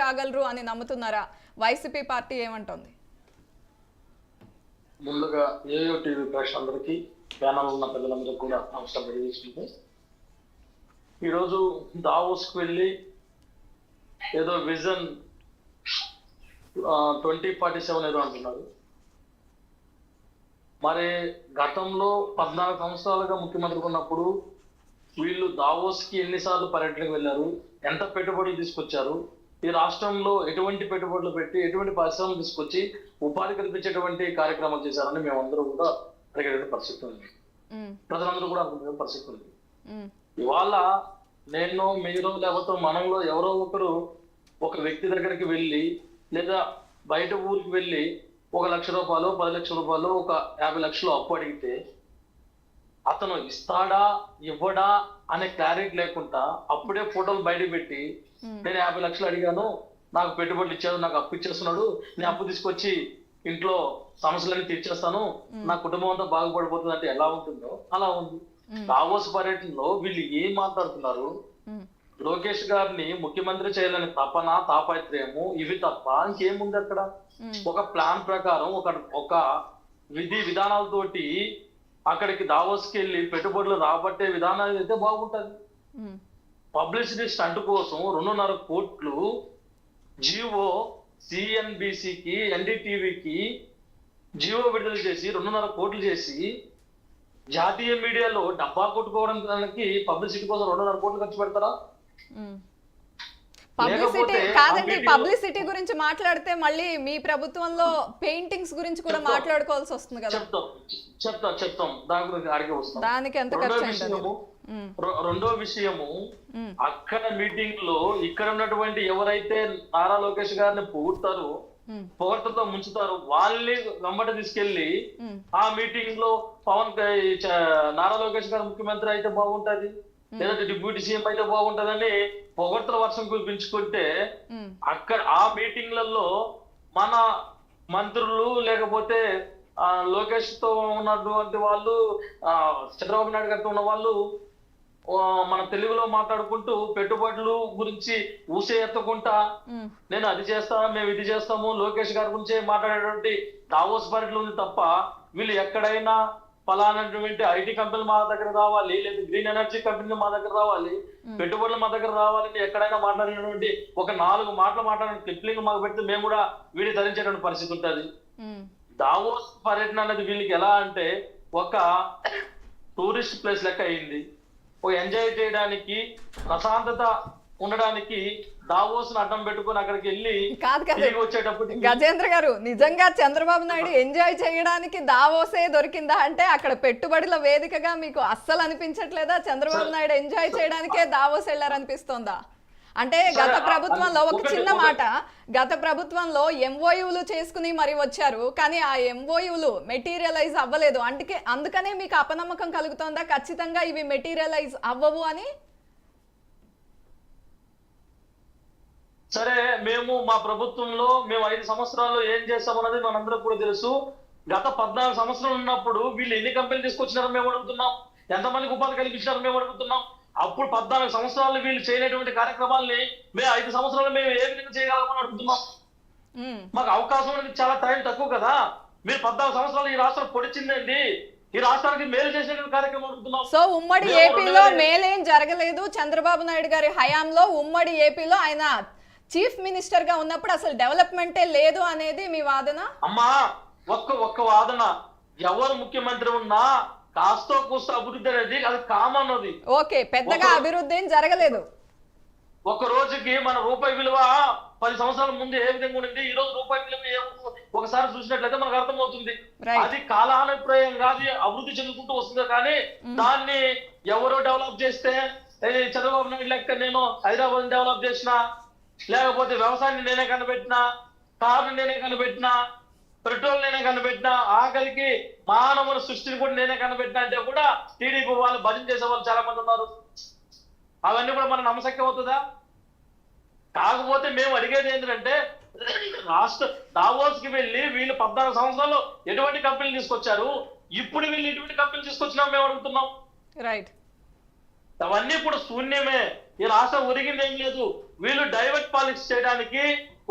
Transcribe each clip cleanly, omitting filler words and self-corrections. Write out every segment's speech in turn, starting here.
రాగలరు అని నమ్ముతున్నారా? YCP party ఏమంటోంది? ముందుగా ఏయో టీవీ ప్రేక్షకులందరికీ, ప్యానల్ ఉన్న ప్రజలందరికీ కూడా నమస్కారం తెలియజేస్తుంది. ఈరోజు దావోస్కి వెళ్ళి ఏదో విజన్ 2047 ఏదో అంటున్నారు. మరి గతంలో 14 సంవత్సరాలుగా ముఖ్యమంత్రి ఉన్నప్పుడు వీళ్ళు దావోస్కి ఎన్నిసార్లు పర్యటనకు వెళ్ళారు, ఎంత పెట్టుబడులు తీసుకొచ్చారు, ఈ రాష్ట్రంలో ఎటువంటి పెట్టుబడులు పెట్టి ఎటువంటి పరిశ్రమలు తీసుకొచ్చి ఉపాధి కల్పించేటువంటి కార్యక్రమాలు చేశారని మేమందరూ కూడా అడిగేటువంటి పరిస్థితి ఉంది. ప్రజలందరూ కూడా అనుకునే పరిస్థితి ఉంది. ఇవాళ నేను, మీరు, లేకపోతే మనంలో ఎవరో ఒకరు ఒక వ్యక్తి దగ్గరికి వెళ్ళి లేదా బయట ఊరికి వెళ్ళి 1 లక్ష రూపాయలు, 10 లక్షల రూపాయలు, ఒక 50 లక్షలు అప్పు అడిగితే అతను ఇస్తాడా ఇవ్వడా అనే క్లారిటీ లేకుండా అప్పుడే ఫోటోలు బయట పెట్టి నేను 50 లక్షలు అడిగాను, నాకు పెట్టుబడులు ఇచ్చాడు, నాకు అప్పు ఇచ్చేస్తున్నాడు, నేను అప్పు తీసుకొచ్చి ఇంట్లో సమస్యలన్నీ తీర్చేస్తాను, నా కుటుంబం అంతా బాగుపడిపోతుంది అంటే ఎలా ఉంటుందో అలా ఉంది. దావోస్ పర్యటనలో వీళ్ళు ఏం మాట్లాడుతున్నారు? లోకేష్ గారిని ముఖ్యమంత్రి చేయాలని తపన, తాపత్రయము, ఇవి తప్ప ఇంకేముంది అక్కడ? ఒక ప్లాన్ ప్రకారం ఒక విధి విధానాలతోటి అక్కడికి దావోస్కి వెళ్ళి పెట్టుబడులు రాబట్టే విధానాలు అయితే బాగుంటది. పబ్లిసిటీ స్టంట్ కోసం 2.5 కోట్లు జియో సిఎన్బిసికి, ఎన్డీటీవీకి జియో విడుదల చేసి 2.5 కోట్లు చేసి జాతీయ మీడియాలో డబ్బా కొట్టుకోవడానికి పబ్లిసిటీ కోసం 2.5 కోట్లు ఖర్చు పెడతారా? పబ్లిసిటీ కాదండి, పబ్లిసిటీ గురించి మాట్లాడితే మళ్ళీ మీ ప్రభుత్వంలో పెయింటింగ్స్ గురించి కూడా మాట్లాడుకోవాల్సి వస్తుంది కదా. చెప్తాం దాని గురించి అడిగి వస్తాం. దానికి ఎంత ఖర్చు అయింది? రెండో విషయము, అక్కడ మీటింగ్ లో ఇక్కడ ఉన్నటువంటి ఎవరైతే నారా లోకేష్ గారిని పొగుడతారో, పొగడ్తతో ముంచుతారు, వాళ్ళని వెంబట తీసుకెళ్లి ఆ మీటింగ్ లో నారా లోకేష్ గారు ముఖ్యమంత్రి అయితే బాగుంటది, లేదంటే డిప్యూటీ సీఎం అయితే బాగుంటదని పొగడ్తల వర్షం కురిపించుకుంటే అక్కడ ఆ మీటింగ్లలో మన మంత్రులు లేకపోతే లోకేష్ తో ఉన్నటువంటి వాళ్ళు, చంద్రబాబు నాయుడు గారితో ఉన్న వాళ్ళు మన తెలుగులో మాట్లాడుకుంటూ పెట్టుబడులు గురించి ఊసే ఎత్తకుంటా నేను అది చేస్తా, మేము ఇది చేస్తాము, లోకేష్ గారి గురించే మాట్లాడేటువంటి దావోస్ పర్యటన ఉంది తప్ప వీళ్ళు ఎక్కడైనా ఫలానటువంటి ఐటీ కంపెనీలు మా దగ్గర రావాలి, లేదా గ్రీన్ ఎనర్జీ కంపెనీలు మా దగ్గర రావాలి, పెట్టుబడులు మా దగ్గర రావాలని ఎక్కడైనా మాట్లాడినటువంటి ఒక 4 మాటలు మాట్లాడిన క్లిప్లింగ్ మాకు పెడితే మేము కూడా వీడి ధరించేటువంటి పరిస్థితి ఉంటుంది. దావోస్ పర్యటన అనేది వీళ్ళకి ఎలా అంటే ఒక టూరిస్ట్ ప్లేస్ లెక్క అయింది. ఒక ఎంజాయ్ చేయడానికి, ప్రశాంతత ఉండడానికి దావోస్ అడ్డం పెట్టుకుని అక్కడికి వెళ్ళి వచ్చేటప్పుడు గజేంద్ర గారు, నిజంగా చంద్రబాబు నాయుడు ఎంజాయ్ చేయడానికి దావోసే దొరికిందా అంటే అక్కడ పెట్టుబడుల వేదికగా మీకు అస్సలు అనిపించట్లేదా? చంద్రబాబు నాయుడు ఎంజాయ్ చేయడానికే దావోస్ వెళ్ళారనిపిస్తోందా? అంటే గత ప్రభుత్వంలో ఒక చిన్న మాట, గత ప్రభుత్వంలో ఎంఓయూలు చేసుకుని మరి వచ్చారు, కానీ ఆ ఎంఓయూలు మెటీరియలైజ్ అవ్వలేదు, అందుకనే మీకు అపనమ్మకం కలుగుతోందా ఖచ్చితంగా ఇవి మెటీరియలైజ్ అవ్వవు అని? సరే, మా ప్రభుత్వంలో మేము 5 సంవత్సరాల్లో ఏం చేస్తామన్నది మనందరూ కూడా తెలుసు. గత 14 సంవత్సరాలు ఉన్నప్పుడు వీళ్ళు ఎన్ని కంపెనీలు తీసుకొచ్చినారో మేము అడుగుతున్నాం, ఎంతమందికి ఉపాధి కల్పించినారో మేము అడుగుతున్నాం. అప్పుడు 14 సంవత్సరాలు వీళ్ళు చేయలేటువంటి కార్యక్రమాల్ని మేము 5 సంవత్సరాలు మేము ఏ విధంగా చేయగలమని అడుగుతున్నాం. మాకు అవకాశం అనేది చాలా టైం తక్కువ కదా. మీరు 14 సంవత్సరాలు ఈ రాష్ట్రం పొడిచిందండి, ఈ రాష్ట్రానికి మేలు చేసే కార్యక్రమం అడుగుతున్నాం. సో ఉమ్మడి ఏపీలో మేలేం జరగలేదు చంద్రబాబు నాయుడు గారి హయాంలో. ఉమ్మడి ఏపీలో ఆయన చీఫ్ మినిస్టర్ గా ఉన్నప్పుడు అసలు డెవలప్మెంటే లేదు అనేది మీ వాదన? అమ్మా, ఒక్క వాదన. ఎవరు ముఖ్యమంత్రి ఉన్నా కాస్తో కూస్తో అభివృద్ధి అనేది అది కామన్. అది ఓకే, పెద్దగా అభివృద్ధి ఏం జరగలేదు. ఒక రోజుకి మన రూపాయి విలువ 10 సంవత్సరాల ముందు ఏ విధంగా ఉండింది, ఈ రోజు రూపాయి విలువ ఒకసారి చూసినట్లయితే మనకు అర్థమవుతుంది. అది కాలాభిప్రాయం కాదు, అభివృద్ధి చెందుకుంటూ వస్తుంది. కానీ దాన్ని ఎవరో డెవలప్ చేస్తే, చంద్రబాబు నాయుడు లెక్క నేను హైదరాబాద్ డెవలప్ చేసిన, లేకపోతే వ్యవసాయాన్ని నేనే కనిపెట్టినా, కార్ని నేనే కనిపెట్టినా, పెట్రోల్ నేనే కనిపెట్టినా, ఆఖరికి మానవుల సృష్టిని కూడా నేనే కనిపెట్టినా అంటే కూడా టీడీపీ వాళ్ళు భజన చేసే వాళ్ళు చాలా మంది ఉన్నారు. అవన్నీ కూడా మన నమ్మశక్యం అవుతుందా? కాకపోతే మేము అడిగేది ఏంటంటే, రాష్ట్ర దావోస్ కి వెళ్ళి వీళ్ళు 14 సంవత్సరాల్లో ఎటువంటి కంపెనీలు తీసుకొచ్చారు, ఇప్పుడు వీళ్ళు ఎటువంటి కంపెనీలు తీసుకొచ్చినా మేము అడుగుతున్నాం. రైట్, అవన్నీ కూడా శూన్యమే. ఈ రాష్ట్రం ఒరిగింది ఏం లేదు. వీళ్ళు డైవర్ట్ పాలిటిక్స్ చేయడానికి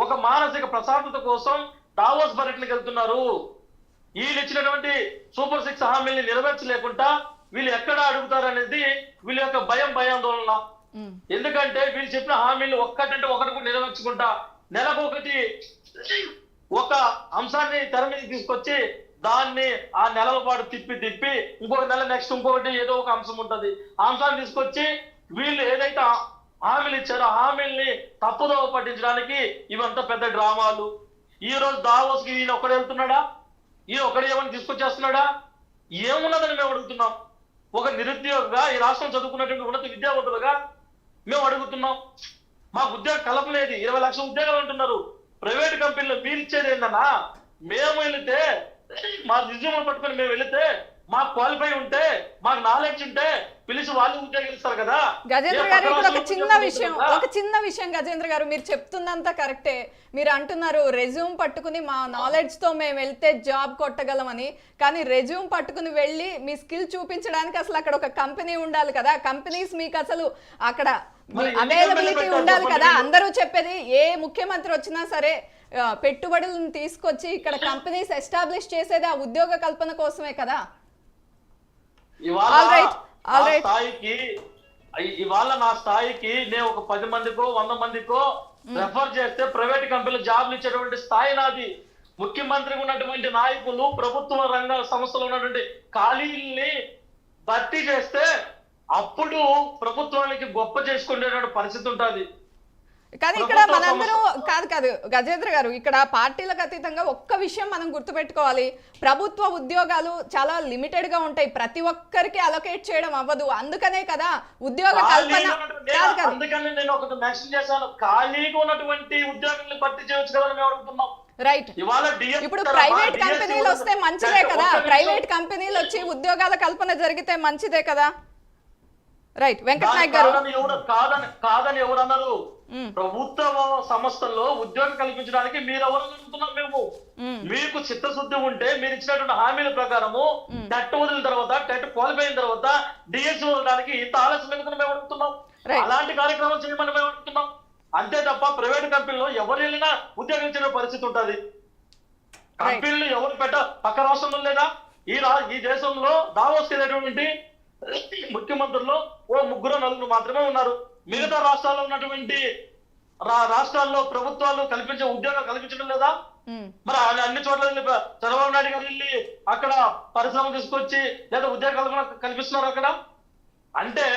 ఒక మానసిక ప్రశాంతత కోసం దావోస్ పర్యటనకు వెళ్తున్నారు. వీళ్ళు ఇచ్చినటువంటి సూపర్ 6 హామీల్ని నెరవేర్చలేకుండా వీళ్ళు ఎక్కడ అడుగుతారు అనేది వీళ్ళ యొక్క భయాందోళన. ఎందుకంటే వీళ్ళు చెప్పిన హామీలు ఒక్కటంటే ఒకటి కూడా నెరవేర్చుకుంటా నెలకొకటి ఒక అంశాన్ని తెర మీద తీసుకొచ్చి దాన్ని ఆ నెలల పాటు తిప్పి ఇంకొక నెల నెక్స్ట్ ఇంకొకటి ఏదో ఒక అంశం ఉంటది. ఆ అంశాన్ని తీసుకొచ్చి వీళ్ళు ఏదైతే హామీలు ఇచ్చారో ఆ హామీల్ని తప్పుదోవ పట్టించడానికి ఇవంతా పెద్ద డ్రామాలు. ఈ రోజు దావోస్ కి ఈయన ఒక్కడే వెళ్తున్నాడా? ఈయన ఒక్కడే ఏమని తీసుకొచ్చేస్తున్నాడా? ఏమున్నదని మేము అడుగుతున్నాం. ఒక నిరుద్యోగిగా ఈ రాష్ట్రం చదువుకున్నటువంటి ఉన్నత విద్యావంతులుగా మేము అడుగుతున్నాం. మాకు ఉద్యోగ కల్పలేదు. 20 లక్షల ఉద్యోగాలు అంటున్నారు. ప్రైవేట్ కంపెనీలో మీరు ఇచ్చేది ఏంటన్నా? మేము వెళితే మా రిజ్యూమ్ పట్టుకొని మేము వెళితే మాకు క్వాలిఫై ఉంటే మాకు నాలెడ్జ్ ఉంటే పిలిచి వాళ్ళు ఉద్యోగాలు ఇస్తారు కదా. గజేంద్ర గారు ఇక్కడ ఒక చిన్న విషయం గజేంద్ర గారు, మీరు చెప్తుందంతా కరెక్టే. మీరు అంటున్నారు రెజ్యూమ్ పట్టుకుని మా నాలెడ్జ్ తో మేము వెళ్తే జాబ్ కొట్టగలమని. కానీ రెజ్యూమ్ పట్టుకుని వెళ్ళి మీ స్కిల్ చూపించడానికి అసలు అక్కడ ఒక కంపెనీ ఉండాలి కదా. కంపెనీస్ మీకు అసలు అక్కడ అవైలబిలిటీ ఉండాలి కదా. అందరూ చెప్పేది ఏ ముఖ్యమంత్రి వచ్చినా సరే పెట్టుబడులను తీసుకొచ్చి ఇక్కడ కంపెనీస్ ఎస్టాబ్లిష్ చేసేది ఆ ఉద్యోగ కల్పన కోసమే కదా. ఇవాళ నా స్థాయికి నేను ఒక 10 మందికో 100 మందికో రెఫర్ చేస్తే ప్రైవేట్ కంపెనీలు జాబ్లు ఇచ్చేటువంటి స్థాయి నాది. ముఖ్యమంత్రి ఉన్నటువంటి నాయకులు ప్రభుత్వ రంగ సంస్థలు ఉన్నటువంటి ఖాళీల్ని భర్తీ చేస్తే అప్పుడు ప్రభుత్వానికి గొప్ప చేసుకునేటువంటి పరిస్థితి ఉంటుంది. కానీ ఇక్కడ మనందరూ కాదు గజేంద్ర గారు, ఇక్కడ పార్టీలకు అతీతంగా ఒక్క విషయం మనం గుర్తుపెట్టుకోవాలి. ప్రభుత్వ ఉద్యోగాలు చాలా లిమిటెడ్ గా ఉంటాయి. ప్రతి ఒక్కరికి అలొకేట్ చేయడం అవ్వదు. అందుకనే కదా ఉద్యోగ కల్పన. అందుకని నేను ఒకటి మెన్షన్ చేశాను, ఖాళీగా ఉన్నటువంటి ఉద్యోగాలను భర్తీ చేయవచ్చు కదా మేము అడుగుతున్నాం. రైట్. ఇప్పుడు ప్రైవేట్ కంపెనీలు వస్తే మంచిదే కదా. ప్రైవేట్ కంపెనీలు వచ్చి ఉద్యోగాల కల్పన జరిగితే మంచిదే కదా. రైట్. వెంకట నాయక్ గారు కాదని ఎవరన్నారు? ప్రభుత్వ సంస్థల్లో ఉద్యోగం కల్పించడానికి మీరు ఎవరు అడుగుతున్నాం మేము. మీకు చిత్తశుద్ధి ఉంటే మీరు ఇచ్చినటువంటి హామీల ప్రకారము టెట్ వదిలిన తర్వాత టెట్ క్వాలిఫై అయిన తర్వాత డిఎస్సి వదలడానికి ఇంత ఆలస్యం ఎందుకు మేము అడుగుతున్నాం. అలాంటి కార్యక్రమం చేయమని మేము అడుగుతున్నాం. అంతే తప్ప ప్రైవేట్ కంపెనీలో ఎవరు వెళ్ళినా ఉద్యోగం ఇచ్చే పరిస్థితి ఉంటుంది. కంపెనీలు ఎవరు పక్క రాష్ట్రంలో లేదా? ఈ దేశంలో దావోస్ వెళ్ళేటువంటి ముఖ్యమంత్రుల్లో ఓ 3-4 మాత్రమే ఉన్నారు. మిగతా రాష్ట్రాల్లో ఉన్నటువంటి రాష్ట్రాల్లో ప్రభుత్వాలు కల్పించే ఉద్యోగాలు కల్పించడం లేదా? మరి అన్ని చోట్ల చంద్రబాబు నాయుడు గారు వెళ్ళి అక్కడ పరిశ్రమ తీసుకొచ్చి లేదా ఉద్యోగ కల్పన కల్పిస్తున్నారు అక్కడ. అంటే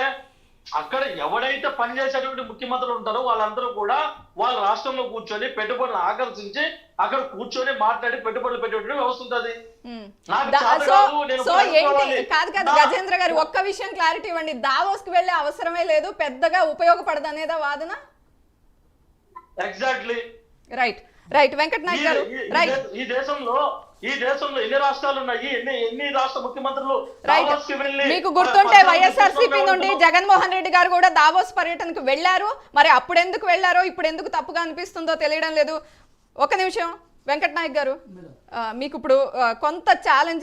అక్కడ ఎవడైతే పనిచేసేటువంటి ముఖ్యమంత్రులు ఉంటారో వాళ్ళందరూ కూడా వాళ్ళ రాష్ట్రంలో కూర్చొని పెట్టుబడులు ఆకర్షించి అక్కడ కూర్చొని మాట్లాడి పెట్టుబడులు పెట్టేటువంటి వ్యవస్థ ఉంటుంది. కాదు గజేంద్ర గారు, ఒక్క విషయం క్లారిటీ ఇవ్వండి. దావోస్ కి వెళ్లే అవసరమే లేదు, పెద్దగా ఉపయోగపడదు అనేదా వాదన? ఎగ్జాక్ట్లీ. రైట్. వెంకట నాయక్ గారు, రైట్. ఈ దేశంలో ఎన్ని రాష్ట్రాలు ఉన్నాయి? ఎన్ని రాష్ట్ర ముఖ్యమంత్రులు మీకు గుర్తుంటే వైఎస్ఆర్సీపీ నుండి జగన్మోహన్ రెడ్డి గారు కూడా దావోస్ పర్యటనకు వెళ్లారు. మరి అప్పుడు ఎందుకు వెళ్లారో ఇప్పుడు ఎందుకు తప్పుగా అనిపిస్తుందో తెలియడం లేదు. ఒక నిమిషం వెంకట నాయక్ గారు, మీకు ఇప్పుడు కొంత ఛాలెంజ్